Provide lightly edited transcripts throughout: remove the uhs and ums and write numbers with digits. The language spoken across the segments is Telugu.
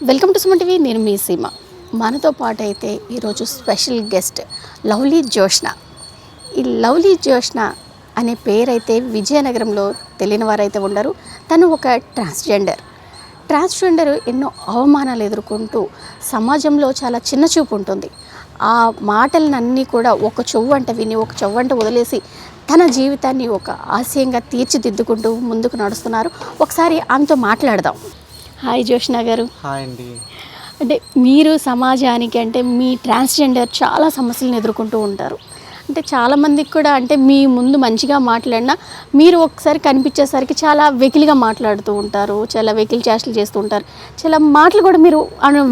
Welcome to Suman TV. నేను మీ సీమ. మనతో పాటు అయితే ఈరోజు స్పెషల్ గెస్ట్ లవ్లీ జోష్న. ఈ లవ్లీ జోష్న అనే పేరైతే విజయనగరంలో తెలియని వారైతే ఉండరు. తను ఒక ట్రాన్స్జెండర్ ఎన్నో అవమానాలు ఎదుర్కొంటూ సమాజంలో చాలా చిన్న చూపు ఉంటుంది. ఆ మాటలన్నీ కూడా ఒక చెవ్వంట విని ఒక చెవ్వంట వదిలేసి తన జీవితాన్ని ఒక ఆశయంగా తీర్చిదిద్దుకుంటూ ముందుకు నడుస్తున్నారు. ఒకసారి ఆమెతో మాట్లాడదాం. హాయ్ జోష్న గారు. హాయ్ అండి. అంటే మీరు సమాజానికి అంటే మీ ట్రాన్స్జెండర్ చాలా సమస్యలను ఎదుర్కొంటూ ఉంటారు. అంటే చాలామందికి కూడా అంటే మీ ముందు మంచిగా మాట్లాడినా మీరు ఒకసారి కనిపించేసరికి చాలా వెకిలిగా మాట్లాడుతూ ఉంటారు, చాలా వెకిలి చేష్టలు చేస్తూ ఉంటారు, చాలా మాటలు కూడా మీరు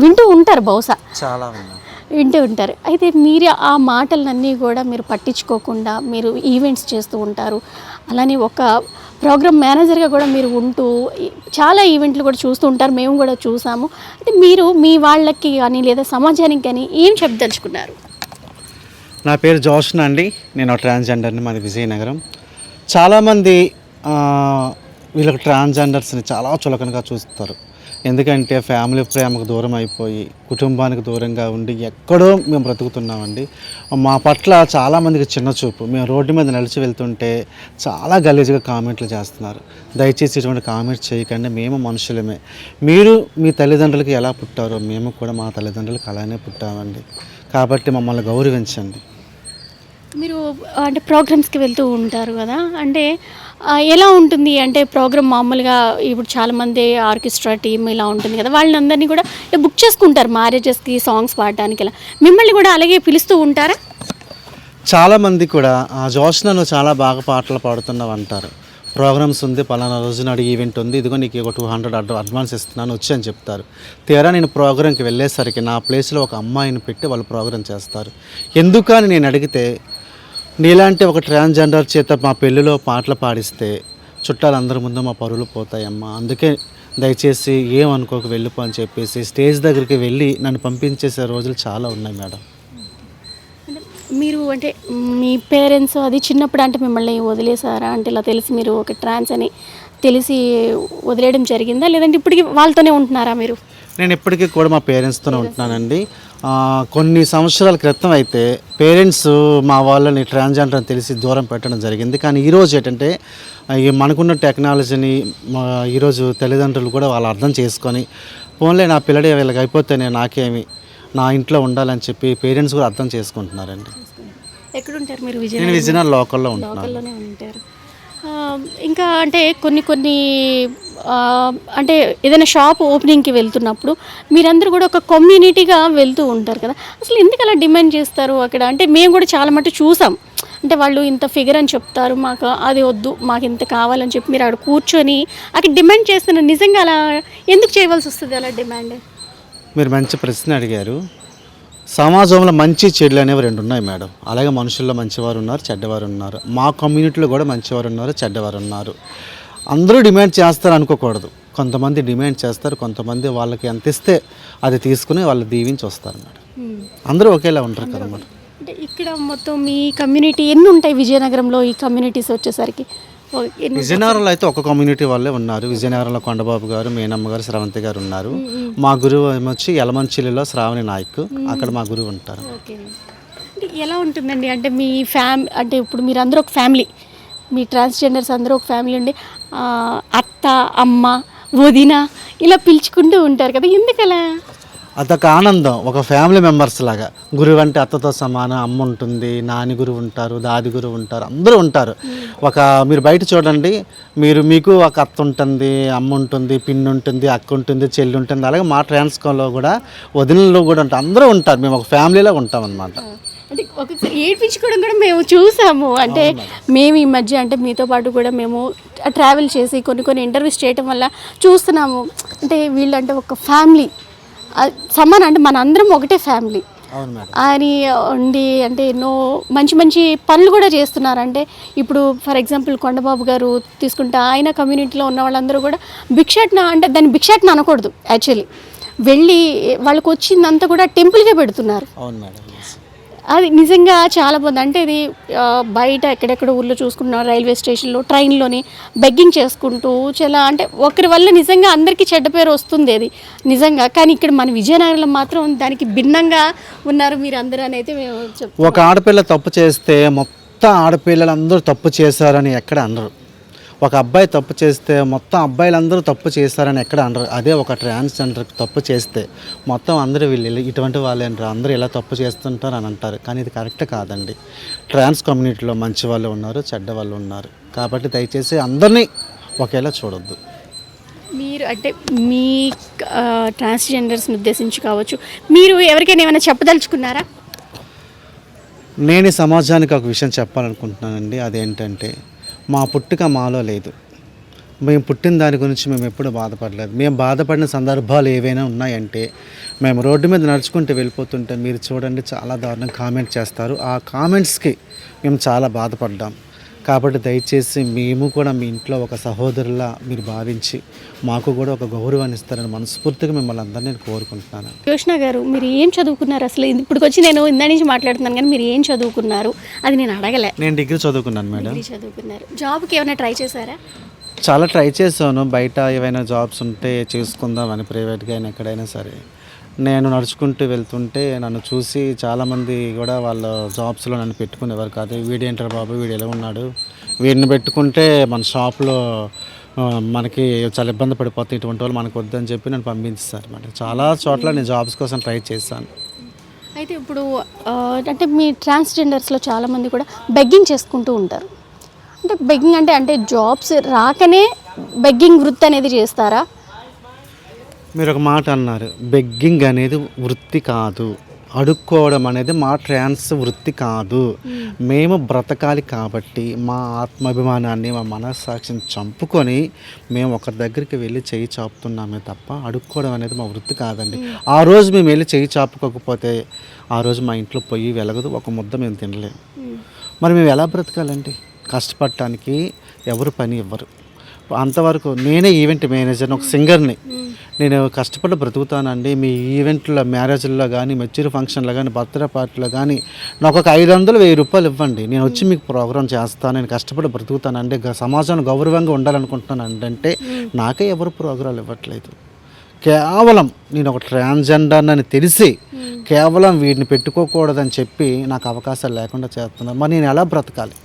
వింటూ ఉంటారు, బహుశా చాలా వింటూ ఉంటారు. అయితే మీరు ఆ మాటలన్నీ కూడా మీరు పట్టించుకోకుండా మీరు ఈవెంట్స్ చేస్తూ ఉంటారు. అలానే ఒక ప్రోగ్రామ్ మేనేజర్గా కూడా మీరు ఉంటూ చాలా ఈవెంట్లు కూడా చూస్తూ ఉంటారు, మేము కూడా చూసాము. అయితే మీరు మీ వాళ్ళకి కానీ లేదా సమాజానికి కానీ ఏం చెప్పదలుచుకున్నారు? నా పేరు జోష్న అండి. నేను ట్రాన్స్జెండర్ని, మాది విజయనగరం. చాలామంది వీళ్ళకి ట్రాన్స్జెండర్స్ని చాలా చులకనగా చూస్తారు. ఎందుకంటే ఫ్యామిలీ ప్రేమకు దూరం అయిపోయి కుటుంబానికి దూరంగా ఉండి ఎక్కడో మేము బ్రతుకుతున్నామండి. మా పట్ల చాలామందికి చిన్న చూపు. మేము రోడ్డు మీద నడిచి వెళ్తుంటే చాలా గలీజ్గా కామెంట్లు చేస్తున్నారు. దయచేసి ఇటువంటి కామెంట్స్ చేయకండి. మేము మనుషులమే. మీరు మీ తల్లిదండ్రులకి ఎలా పుట్టారో మేము కూడా మా తల్లిదండ్రులకు అలానే పుట్టామండి. కాబట్టి మమ్మల్ని గౌరవించండి. మీరు అంటే ప్రోగ్రామ్స్కి వెళ్తూ ఉంటారు కదా, అంటే ఎలా ఉంటుంది అంటే ప్రోగ్రామ్ మామూలుగా ఇప్పుడు చాలామంది ఆర్కెస్ట్రా టీమ్ ఇలా ఉంటుంది కదా, వాళ్ళందరినీ కూడా బుక్ చేసుకుంటారు మ్యారేజెస్కి సాంగ్స్ పాడడానికి. ఇలా మిమ్మల్ని కూడా అలాగే పిలుస్తూ ఉంటారా? చాలామంది కూడా జోష్నను చాలా బాగా పాటలు పాడుతున్నావు అంటారు. ప్రోగ్రామ్స్ ఉంది, పలానా రోజు నాడు ఈవెంట్ ఉంది, ఇదిగో నీకు ఒక 200 అడ్వాన్స్ ఇస్తున్నాను వచ్చి అని చెప్తారు. తీరా నేను ప్రోగ్రాంకి వెళ్ళేసరికి నా ప్లేస్లో ఒక అమ్మాయిని పెట్టి వాళ్ళు ప్రోగ్రాం చేస్తారు. ఎందుకని నేను అడిగితే, నీలాంటి ఒక ట్రాన్స్జెండర్ చేత మా పెళ్ళిలో పాటలు పాడిస్తే చుట్టాలందరి ముందు మా పరువులు పోతాయమ్మా, అందుకే దయచేసి ఏమనుకోక వెళ్ళిపో అని చెప్పేసి స్టేజ్ దగ్గరికి వెళ్ళి నన్ను పంపించేసే రోజులు చాలా ఉన్నాయి మేడం. మీరు అంటే మీ పేరెంట్స్ అది చిన్నప్పుడు అంటే మిమ్మల్ని వదిలేసారా? అంటే ఇలా తెలిసి మీరు ఒక ట్రాన్స్ అని తెలిసి వదిలేయడం జరిగిందా, లేదంటే ఇప్పటికీ వాళ్ళతోనే ఉంటున్నారా మీరు? నేను ఇప్పటికీ కూడా మా పేరెంట్స్తోనే ఉంటున్నానండి. కొన్ని సంవత్సరాల క్రితం అయితే పేరెంట్స్ మా వాళ్ళని ట్రాన్స్జెండర్ అని తెలిసి దూరం పెట్టడం జరిగింది. కానీ ఈరోజు ఏంటంటే మనకున్న టెక్నాలజీని ఈరోజు తల్లిదండ్రులు కూడా వాళ్ళు అర్థం చేసుకొని, ఫోన్లే నా పిల్లడే వీళ్ళకి అయిపోతేనే నాకేమి, నా ఇంట్లో ఉండాలని చెప్పి పేరెంట్స్ కూడా అర్థం చేసుకుంటున్నారండి. ఎక్కడుంటారు మీరు? నేను విజయనగరం లోకల్లోనే ఉంటారు. ఇంకా అంటే కొన్ని అంటే ఏదైనా షాప్ ఓపెనింగ్కి వెళ్తున్నప్పుడు మీరందరూ కూడా ఒక కమ్యూనిటీగా వెళ్తూ ఉంటారు కదా, అసలు ఎందుకు అలా డిమాండ్ చేస్తారు అక్కడ? అంటే మేము కూడా చాలా మటు చూసాం. అంటే వాళ్ళు ఇంత ఫిగర్ అని చెప్తారు, మాకు అది వద్దు, మాకు ఇంత కావాలని చెప్పి మీరు అక్కడ కూర్చొని అక్కడ డిమాండ్ చేస్తున్నారు. నిజంగా అలా ఎందుకు చేయవలసి వస్తుంది అలా డిమాండ్? మీరు మంచి ప్రశ్న అడిగారు. సమాజంలో మంచి చెడులు అనేవి రెండు ఉన్నాయి మేడం. అలాగే మనుషుల్లో మంచివారు ఉన్నారు, చెడ్డవారు ఉన్నారు. మా కమ్యూనిటీలో కూడా మంచివారు ఉన్నారు, చెడ్డవారు ఉన్నారు. అందరూ డిమాండ్ చేస్తారు అనుకోకూడదు. కొంతమంది డిమాండ్ చేస్తారు, కొంతమంది వాళ్ళకి ఎంత ఇస్తే అది తీసుకుని వాళ్ళు దీవించి వస్తారు మేడం. అందరూ ఒకేలా ఉంటారు కదా మేడం. అంటే ఇక్కడ మొత్తం మీ కమ్యూనిటీ ఎన్ని ఉంటాయి విజయనగరంలో? ఈ కమ్యూనిటీస్ వచ్చేసరికి విజయనగరంలో అయితే ఒక కమ్యూనిటీ వాళ్ళే ఉన్నారు. విజయనగరంలో కొండబాబు గారు, మేనమ్మ గారు, శ్రవంతి గారు ఉన్నారు. మా గురువు వచ్చి యలమంచిలిలో శ్రావణి నాయక్, అక్కడ మా గురువు ఉంటారు. అంటే ఎలా ఉంటుందండి అంటే మీ అంటే ఇప్పుడు మీరు అందరూ ఒక ఫ్యామిలీ, మీ ట్రాన్స్జెండర్స్ అందరూ ఒక ఫ్యామిలీ ఉండి అత్త, అమ్మ, వదిన ఇలా పిలుచుకుంటూ ఉంటారు కదా, ఎందుకలా? అదొక ఆనందం. ఒక ఫ్యామిలీ మెంబర్స్ లాగా. గురువు అంటే అత్తతో సమానం. అమ్మ ఉంటుంది, నాని గురువు ఉంటారు, దాది గురువు ఉంటారు, అందరూ ఉంటారు. మీరు బయట చూడండి, మీకు ఒక అత్త ఉంటుంది, అమ్మ ఉంటుంది, పిన్ని ఉంటుంది, అక్క ఉంటుంది, చెల్లి ఉంటుంది. అలాగే మా ట్రాన్స్కోలో కూడా వదినలు కూడా ఉంటారు, అందరూ ఉంటారు. మేము ఒక ఫ్యామిలీలో ఉంటాం అన్నమాట. అంటే ఒక్కొక్కసారి ఏడ్పించుకోవడం కూడా మేము చూసాము. అంటే మేము ఈ మధ్య అంటే మీతో పాటు కూడా మేము ట్రావెల్ చేసి కొన్ని ఇంటర్వ్యూస్ చేయడం వల్ల చూస్తున్నాము. అంటే వీళ్ళంటే ఒక ఫ్యామిలీ సమానం, అంటే మన అందరం ఒకటే ఫ్యామిలీ అని ఉండి అంటే ఎన్నో మంచి పనులు కూడా చేస్తున్నారు. అంటే ఇప్పుడు ఫర్ ఎగ్జాంపుల్ కొండబాబు గారు తీసుకుంటే ఆయన కమ్యూనిటీలో ఉన్న వాళ్ళందరూ కూడా భిక్షాటన, అంటే దాన్ని భిక్షాటన అనకూడదు, యాక్చువల్లీ వెళ్ళి వాళ్ళకి వచ్చిందంతా కూడా టెంపుల్కే పెడుతున్నారు. అది నిజంగా చాలా బాగుంది. అంటే ఇది బయట ఎక్కడెక్కడ ఊర్లో చూసుకున్న రైల్వే స్టేషన్లో ట్రైన్లోని బెగ్గింగ్ చేసుకుంటూ చాలా అంటే ఒకరి వల్ల నిజంగా అందరికీ చెడ్డ పేరు వస్తుంది అది నిజంగా. కానీ ఇక్కడ మన విజయనగరంలో మాత్రం దానికి భిన్నంగా ఉన్నారు మీరు అందరూ అని అయితే మేము చెప్తాం. ఒక ఆడపిల్ల తప్పు చేస్తే మొత్తం ఆడపిల్లలందరూ తప్పు చేశారని ఎక్కడ అనరు. ఒక అబ్బాయి తప్పు చేస్తే మొత్తం అబ్బాయిలందరూ తప్పు చేశారని ఎక్కడ అనరు. అదే ఒక ట్రాన్స్జెండర్ తప్పు చేస్తే మొత్తం అందరూ వీళ్ళు ఇటువంటి వాళ్ళేంటారు, అందరూ ఇలా తప్పు చేస్తుంటారు అని అంటారు. కానీ ఇది కరెక్ట్ కాదండి. ట్రాన్స్ కమ్యూనిటీలో మంచి వాళ్ళు ఉన్నారు, చెడ్డ వాళ్ళు ఉన్నారు. కాబట్టి దయచేసి అందరినీ ఒకేలా చూడొద్దు. మీరు అంటే మీ ట్రాన్స్జెండర్స్ని ఉద్దేశించి కావచ్చు, మీరు ఎవరికైనా ఏమైనా చెప్పదలుచుకున్నారా? నేను ఈ సమాజానికి ఒక విషయం చెప్పాలనుకుంటున్నానండి. అదేంటంటే మా పుట్టుక మాలో లేదు. మేము పుట్టిన దాని గురించి మేము ఎప్పుడూ బాధపడలేదు. మేము బాధపడిన సందర్భాలు ఏవైనా ఉన్నాయంటే మేము రోడ్డు మీద నడుచుకుంటూ వెళ్ళిపోతుంటే మీరు చూడండి చాలా దారుణంగా కామెంట్ చేస్తారు. ఆ కామెంట్స్కి మేము చాలా బాధపడ్డాం. కాబట్టి దయచేసి మేము కూడా మీ ఇంట్లో ఒక సహోదరులా మీరు భావించి మాకు కూడా ఒక గౌరవాన్ని ఇస్తారని మనస్ఫూర్తిగా మిమ్మల్ని అందరినీ నేను కోరుకుంటున్నాను. జ్యోష్న గారు, మీరు ఏం చదువుకున్నారు అసలు? ఇప్పుడు వచ్చి నేను ఇందా నుంచి మాట్లాడుతున్నాను కానీ మీరు ఏం చదువుకున్నారు అది నేను అడగలే. నేను డిగ్రీ చదువుకున్నాను మేడం. డిగ్రీ చదువుకున్నారు. జాబ్కి ఏమైనా ట్రై చేశారా? చాలా ట్రై చేశాను. బయట ఏవైనా జాబ్స్ ఉంటే చేసుకుందామని, ప్రైవేట్గా అయినా ఎక్కడైనా సరే. నేను నడుచుకుంటూ వెళ్తుంటే నన్ను చూసి చాలామంది కూడా వాళ్ళ జాబ్స్లో నన్ను పెట్టుకునేవారు కాదు. వీడేంటారు బాబు, వీడు ఎలా ఉన్నాడు, వీడిని పెట్టుకుంటే మన షాప్లో మనకి చాలా ఇబ్బంది పడిపోతాయి, ఇటువంటి వాళ్ళు మనకు వద్దని చెప్పి నన్ను పంపించారు. మరి చాలా చోట్ల నేను జాబ్స్ కోసం ట్రై చేశాను. అయితే ఇప్పుడు అంటే మీ ట్రాన్స్జెండర్స్లో చాలామంది కూడా బెగ్గింగ్ చేసుకుంటూ ఉంటారు. అంటే బెగ్గింగ్ అంటే జాబ్స్ రాకనే బెగ్గింగ్ వృత్తి అనేది చేస్తారా? మీరు ఒక మాట అన్నారు, బెగ్గింగ్ అనేది వృత్తి కాదు, అడుక్కోవడం అనేది మా ట్రాన్స్ వృత్తి కాదు. మేము బ్రతకాలి కాబట్టి మా ఆత్మాభిమానాన్ని, మా మనస్సాక్షిని చంపుకొని మేము ఒకరి దగ్గరికి వెళ్ళి చేయి చాపుతున్నామే తప్ప అడుక్కోవడం అనేది మా వృత్తి కాదండి. ఆ రోజు మేము వెళ్ళి చేయి చాపుకోకపోతే ఆ రోజు మా ఇంట్లో పొయ్యి వెలగదు, ఒక ముద్ద మేము తినలేము. మరి మేము ఎలా బ్రతకాలండి? కష్టపడటానికి ఎవరు పని ఇవ్వరు. అంతవరకు నేనే ఈవెంట్ మేనేజర్ని, ఒక సింగర్ని. నేను కష్టపడి బ్రతుకుతానండి. మీ ఈవెంట్లో, మ్యారేజ్లో కానీ, మెచ్యూర్ ఫంక్షన్లో కానీ, బర్త్డే పార్టీలో కానీ నాకు ఒక 500-1000 రూపాయలు ఇవ్వండి, నేను వచ్చి మీకు ప్రోగ్రామ్ చేస్తాను. నేను కష్టపడి బ్రతుకుతానండి, సమాజాన్ని గౌరవంగా ఉండాలనుకుంటున్నాను అంటే నాకే ఎవరు ప్రోగ్రాలు ఇవ్వట్లేదు. కేవలం నేను ఒక ట్రాన్స్జెండర్ అని తెలిసి కేవలం వీడిని పెట్టుకోకూడదని చెప్పి నాకు అవకాశాలు లేకుండా చేస్తున్నారు. మరి నేను ఎలా బ్రతకాలి?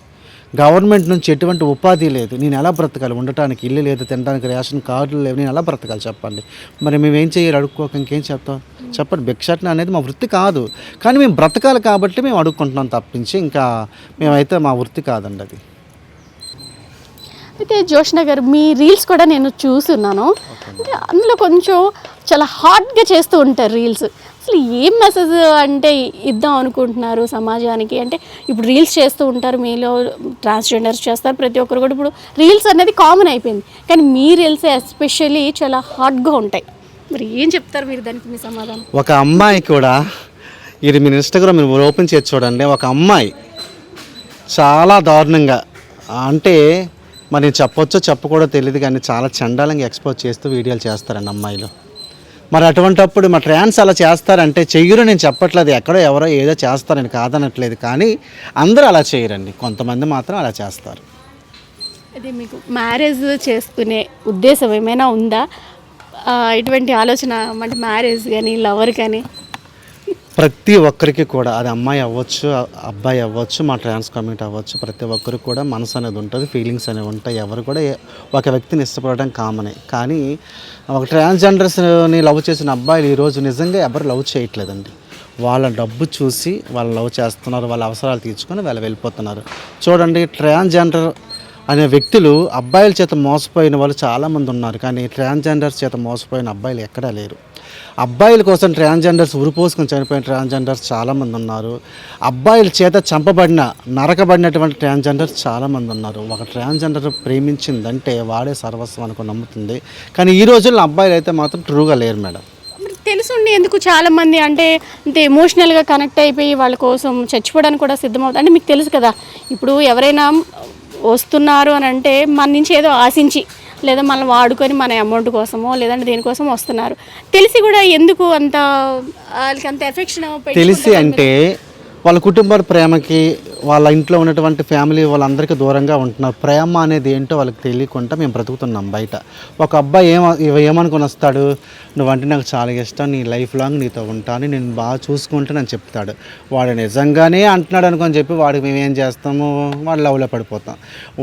గవర్నమెంట్ నుంచి ఎటువంటి ఉపాధి లేదు, నేను ఎలా బ్రతకాలి? ఉండటానికి ఇల్లు లేదు, తినడానికి రేషన్ కార్డులు లేవు, నేను ఎలా బ్రతకాలి చెప్పండి? మరి మేమేం చేయాలి? అడుక్కోక ఇంకేం చెప్తాం చెప్పండి. భిక్షాటన అనేది మా వృత్తి కాదు, కానీ మేము బ్రతకాలి కాబట్టి మేము అడుక్కుంటున్నాం తప్పించి ఇంకా మేమైతే మా వృత్తి కాదండి అది. అయితే జ్యోష్న గారు, మీ రీల్స్ కూడా నేను చూస్తున్నాను. అంటే అందులో కొంచెం చాలా హాట్గా చేస్తూ ఉంటారు రీల్స్. అసలు ఏం మెసేజ్ అంటే ఇద్దాం అనుకుంటున్నారు సమాజానికి? అంటే ఇప్పుడు రీల్స్ చేస్తూ ఉంటారు, మీలో ట్రాన్స్జెండర్స్ చేస్తారు, ప్రతి ఒక్కరు కూడా ఇప్పుడు రీల్స్ అనేది కామన్ అయిపోయింది. కానీ మీ రీల్స్ ఎస్పెషల్లీ చాలా హాట్గా ఉంటాయి. మరి ఏం చెప్తారు మీరు దానికి? మీ సమాధానం. ఒక అమ్మాయి కూడా, ఇది మీరు ఇన్స్టాగ్రామ్ మీరు ఓపెన్ చేసి చూడండి, ఒక అమ్మాయి చాలా దారుణంగా, అంటే మరి చెప్పొచ్చో చెప్పకూడదో తెలియదు కానీ చాలా చండాలంగా ఎక్స్పోజ్ చేస్తూ వీడియోలు చేస్తారండి అమ్మాయిలు. మరి అటువంటప్పుడు మా ట్రాన్స్ అలా చేస్తారంటే చెయ్యరు, నేను చెప్పట్లేదు, ఎక్కడో ఎవరో ఏదో చేస్తారు, నేను కాదనట్లేదు. కానీ అందరూ అలా చేయరండి, కొంతమంది మాత్రం అలా చేస్తారు. అదే మీకు మ్యారేజ్ చేసుకునే ఉద్దేశం ఏమైనా ఉందా? ఇటువంటి ఆలోచన అంటే మ్యారేజ్ కానీ లవర్ కానీ? ప్రతి ఒక్కరికి కూడా, అది అమ్మాయి అవ్వచ్చు, అబ్బాయి అవ్వచ్చు, మా ట్రాన్స్ కమ్యూనిటీ అవ్వచ్చు, ప్రతి ఒక్కరికి కూడా మనసు అనేది ఉంటుంది, ఫీలింగ్స్ అనేవి ఉంటాయి. ఎవరు కూడా ఒక వ్యక్తిని ఇష్టపడడం కామనే. కానీ ఒక ట్రాన్స్జెండర్స్ని లవ్ చేసిన అబ్బాయిలు ఈరోజు నిజంగా ఎవరు లవ్ చేయట్లేదండి. వాళ్ళ డబ్బు చూసి వాళ్ళు లవ్ చేస్తున్నారు, వాళ్ళ అవసరాలు తీర్చుకొని వాళ్ళు వెళ్ళిపోతున్నారు. చూడండి, ట్రాన్స్జెండర్ అనే వ్యక్తులు అబ్బాయిల చేత మోసపోయిన వాళ్ళు చాలామంది ఉన్నారు, కానీ ట్రాన్స్జెండర్స్ చేత మోసపోయిన అబ్బాయిలు ఎక్కడా లేరు. అబ్బాయిల కోసం ట్రాన్స్జెండర్స్ ఉరిపోసుకొని చనిపోయిన ట్రాన్స్జెండర్స్ చాలామంది ఉన్నారు. అబ్బాయిల చేత చంపబడిన, నరకబడినటువంటి ట్రాన్స్జెండర్స్ చాలామంది ఉన్నారు. ఒక ట్రాన్స్జెండర్ ప్రేమించిందంటే వాడే సర్వస్వం అనుకుని నమ్ముతుంది. కానీ ఈ రోజుల్లో అబ్బాయిలు అయితే మాత్రం ట్రూగా లేరు మేడం. తెలుసుండి ఎందుకు చాలామంది అంటే ఎమోషనల్గా కనెక్ట్ అయిపోయి వాళ్ళ కోసం చచ్చిపోవడానికి కూడా సిద్ధమవుతుంది. అంటే మీకు తెలుసు కదా, ఇప్పుడు ఎవరైనా వస్తున్నారు అని అంటే మన నుంచి ఏదో ఆశించి, లేదా మనం వాడుకొని మన అమౌంట్ కోసమో లేదంటే దేనికోసం వస్తున్నారు. తెలిసి కూడా ఎందుకు అంత వాళ్ళకి అంత ఎఫెక్షన్? తెలిసి అంటే వాళ్ళ కుటుంబ ప్రేమకి వాళ్ళ ఇంట్లో ఉన్నటువంటి ఫ్యామిలీ వాళ్ళందరికీ దూరంగా ఉంటున్నారు. ప్రేమ అనేది ఏంటో వాళ్ళకి తెలియకుండా మేము బ్రతుకుతున్నాం బయట. ఒక అబ్బాయి ఏమనుకొని వస్తాడు, నువ్వంటే నాకు చాలా ఇష్టం, నీ లైఫ్ లాంగ్ నీతో ఉంటాను, నేను బాగా చూసుకుంటానని చెప్తాడు. వాడు నిజంగానే అంటున్నాడు అనుకొని చెప్పి వాడికి మేము ఏం చేస్తాము, వాడు లవ్లో పడిపోతాం.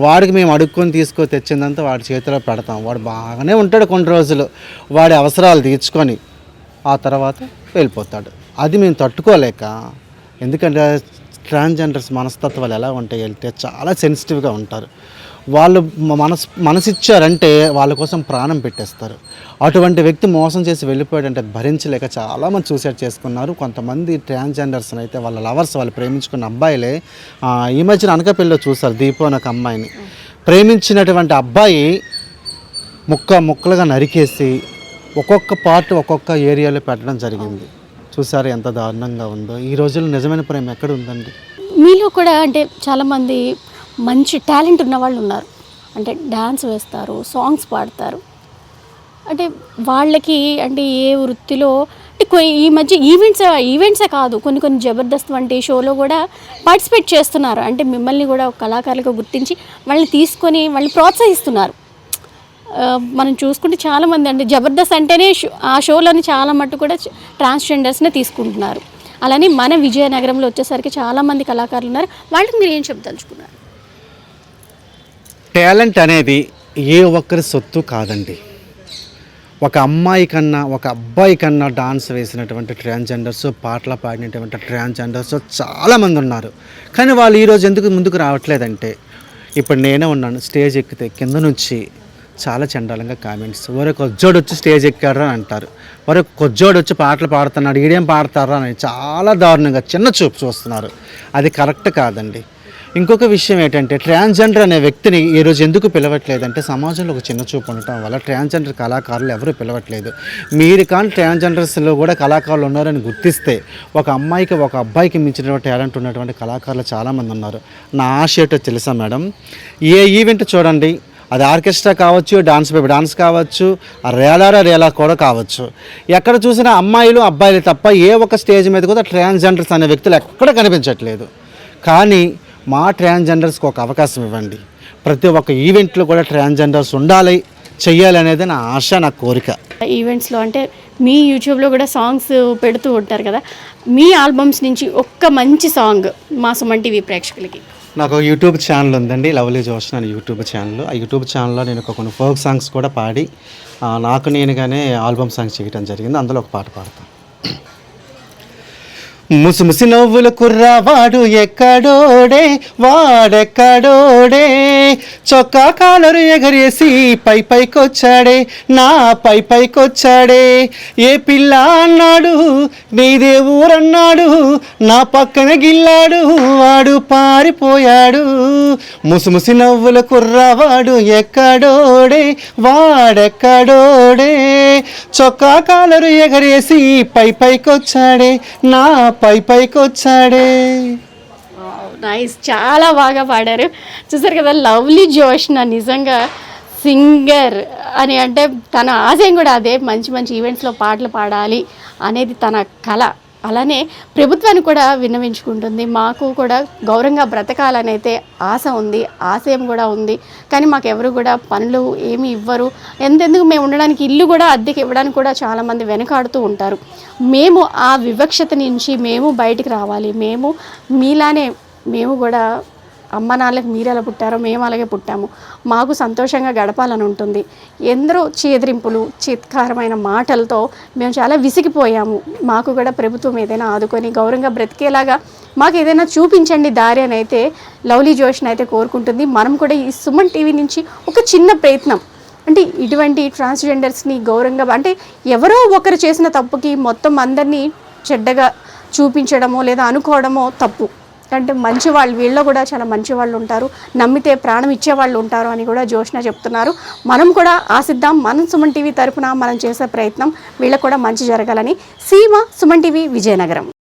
వాడికి మేము అడుక్కొని తెచ్చిందంతా వాడి చేతిలో పెడతాం. వాడు బాగానే ఉంటాడు కొన్ని రోజులు, వాడి అవసరాలు తీర్చుకొని ఆ తర్వాత వెళ్ళిపోతాడు. అది మేము తట్టుకోలేక, ఎందుకంటే ట్రాన్స్జెండర్స్ మనస్తత్వాలు ఎలా ఉంటాయి అంటే చాలా సెన్సిటివ్గా ఉంటారు. వాళ్ళు మనసిచ్చారంటే వాళ్ళ కోసం ప్రాణం పెట్టేస్తారు. అటువంటి వ్యక్తి మోసం చేసి వెళ్ళిపోయాడంటే భరించలేక చాలామంది సూసైడ్ చేసుకున్నారు. కొంతమంది ట్రాన్స్జెండర్స్ని అయితే వాళ్ళ లవర్స్, వాళ్ళు ప్రేమించుకున్న అబ్బాయిలే ఈ మధ్యన అనకాపల్లిలో చూశారు. దీపు అనే ఒక అమ్మాయిని ప్రేమించినటువంటి అబ్బాయి ముక్కలుగా నరికేసి ఒక్కొక్క పార్ట్ ఒక్కొక్క ఏరియాలో పెట్టడం జరిగింది. చూసారు ఎంత దారుణంగా ఉందో. ఈ రోజుల్లో నిజమైన ప్రేమ ఎక్కడ ఉందండి? మీలో కూడా అంటే చాలామంది మంచి టాలెంట్ ఉన్న వాళ్ళు ఉన్నారు. అంటే డ్యాన్స్ వేస్తారు, సాంగ్స్ పాడతారు. అంటే వాళ్ళకి అంటే ఏ వృత్తిలో అంటే ఈ మధ్య ఈవెంట్సే కాదు, కొన్ని జబర్దస్త్ వంటి షోలో కూడా పార్టిసిపేట్ చేస్తున్నారు. అంటే మిమ్మల్ని కూడా ఒక కళాకారులుగా గుర్తించి వాళ్ళని తీసుకొని వాళ్ళని ప్రోత్సహిస్తున్నారు. మనం చూసుకుంటే చాలామంది అంటే జబర్దస్త్ అంటేనే ఆ షోలోని చాలా మట్టు కూడా ట్రాన్స్జెండర్స్నే తీసుకుంటున్నారు. అలానే మన విజయనగరంలో వచ్చేసరికి చాలామంది కళాకారులు ఉన్నారు. వాళ్ళకి మీరు ఏం చెప్పదలుచుకున్నారు? టాలెంట్ అనేది ఏ ఒక్కరి సొత్తు కాదండి. ఒక అమ్మాయి కన్నా ఒక అబ్బాయి కన్నా డాన్స్ వేసినటువంటి ట్రాన్స్జెండర్స్, పాటలు పాడినటువంటి ట్రాన్స్జెండర్స్ చాలామంది ఉన్నారు. కానీ వాళ్ళు ఈరోజు ఎందుకు ముందుకు రావట్లేదంటే, ఇప్పుడు నేనే ఉన్నాను, స్టేజ్ ఎక్కితే కింద నుంచి చాలా చండాలంగా కామెంట్స్, ఒరే కొజ్జోడు వచ్చి స్టేజ్ ఎక్కాడు అని అంటారు, ఒరే కొజ్జోడు వచ్చి పాటలు పాడుతున్నాడు, ఈడేం పాడతారా అని చాలా దారుణంగా చిన్న చూపు చూస్తున్నారు. అది కరెక్ట్ కాదండి. ఇంకొక విషయం ఏంటంటే, ట్రాన్స్జెండర్ అనే వ్యక్తిని ఈరోజు ఎందుకు పిలవట్లేదంటే, సమాజంలో ఒక చిన్న చూపు ఉండటం వల్ల ట్రాన్స్జెండర్ కళాకారులు ఎవరు పిలవట్లేదు. మీరు కానీ ట్రాన్స్జెండర్స్లో కూడా కళాకారులు ఉన్నారని గుర్తిస్తే, ఒక అమ్మాయికి ఒక అబ్బాయికి మించిన టాలెంట్ ఉన్నటువంటి కళాకారులు చాలామంది ఉన్నారు. నా ఆశ ఏంటో తెలుసా మేడం, ఏ ఈవెంట్ చూడండి, అది ఆర్కెస్ట్రా కావచ్చు, డాన్స్ కావచ్చు, రేలా కూడా కావచ్చు, ఎక్కడ చూసినా అమ్మాయిలు అబ్బాయిలు తప్ప ఏ ఒక్క స్టేజ్ మీద కూడా ట్రాన్స్జెండర్స్ అనే వ్యక్తులు ఎక్కడ కనిపించట్లేదు. కానీ మా ట్రాన్స్జెండర్స్కి ఒక అవకాశం ఇవ్వండి. ప్రతి ఒక్క ఈవెంట్లో కూడా ట్రాన్స్జెండర్స్ ఉండాలి, చెయ్యాలి అనేది నా ఆశ, నా కోరిక. ఈవెంట్స్లో అంటే మీ యూట్యూబ్లో కూడా సాంగ్స్ పెడుతూ ఉంటారు కదా, మీ ఆల్బమ్స్ నుంచి ఒక్క మంచి సాంగ్ మా సుమన్ టీవీ ప్రేక్షకులకి. నాకు యూట్యూబ్ ఛానల్ ఉందండి, లవ్లీ జోష్న అని యూట్యూబ్ ఛానల్. ఆ యూట్యూబ్ ఛానల్లో నేను కొన్ని ఫోక్ సాంగ్స్ కూడా పాడి నాకు నేనుగానే ఆల్బమ్ సాంగ్స్ చేయడం జరిగింది. అందులో ఒక పాట పాడతాను. ముసిముసి నవ్వుల కుర్రవాడు ఎక్కడోడే, వాడెక్కడోడే, చొక్కా కాలరు ఎగరేసి పైకొచ్చాడే, నా పైకొచ్చాడే, ఏ పిల్ల అన్నాడు నీదే ఊరన్నాడు, నా పక్కన గిల్లాడు వాడు పారిపోయాడు. ముసిముసి నవ్వుల కుర్రవాడు ఎక్కడోడే, వాడెక్కడోడే, చొక్కా కాలరు ఎగరేసి పైకొచ్చాడే, నా పైకొచ్చాడే. నైస్, చాలా బాగా పాడారు. చూసారు కదా, లవ్లీ జోష్న నిజంగా సింగర్ అని అంటే తన ఆశయం కూడా అదే, మంచి ఈవెంట్స్లో పాటలు పాడాలి అనేది తన కళ. అలానే ప్రభుత్వాన్ని కూడా విన్నవించుకుంటుంది. మాకు కూడా గౌరవంగా బ్రతకాలని అయితే ఆశ ఉంది, ఆశయం కూడా ఉంది. కానీ మాకు ఎవరు కూడా పనులు ఏమీ ఇవ్వరు. ఎంతెందుకు మేము ఉండడానికి ఇల్లు కూడా అద్దెకి ఇవ్వడానికి కూడా చాలామంది వెనకాడుతూ ఉంటారు. మేము ఆ వివక్షత నుంచి మేము బయటికి రావాలి. మేము మీలానే మేము కూడా అమ్మ నాన్నలకు మీరు ఎలా పుట్టారో మేము అలాగే పుట్టాము, మాకు సంతోషంగా గడపాలని ఉంటుంది. ఎందరో చేదరింపులు, చిత్కారమైన మాటలతో మేము చాలా విసిగిపోయాము. మాకు కూడా ప్రభుత్వం ఏదైనా ఆదుకొని గౌరవంగా బ్రతికేలాగా మాకు ఏదైనా చూపించండి దారి అని అయితే లవ్లీ జోష్ని అయితే కోరుకుంటుంది. మనం కూడా ఈ సుమన్ టీవీ నుంచి ఒక చిన్న ప్రయత్నం, అంటే ఇటువంటి ట్రాన్స్జెండర్స్ని గౌరవంగా, అంటే ఎవరో ఒకరు చేసిన తప్పుకి మొత్తం అందరినీ చెడ్డగా చూపించడమో లేదా అనుకోవడమో తప్పు. అంటే మంచి వాళ్ళు, వీళ్ళు కూడా చాలా మంచి వాళ్ళు ఉంటారు, నమ్మితే ప్రాణం ఇచ్చేవాళ్ళు ఉంటారు అని కూడా జోష్న చెప్తున్నారు. మనం కూడా ఆశిద్దాం, మనం సుమన్ టీవీ తరపున మనం చేసే ప్రయత్నం వీళ్ళకు కూడా మంచి జరగాలని. సీమ, సుమన్ టీవీ, విజయనగరం.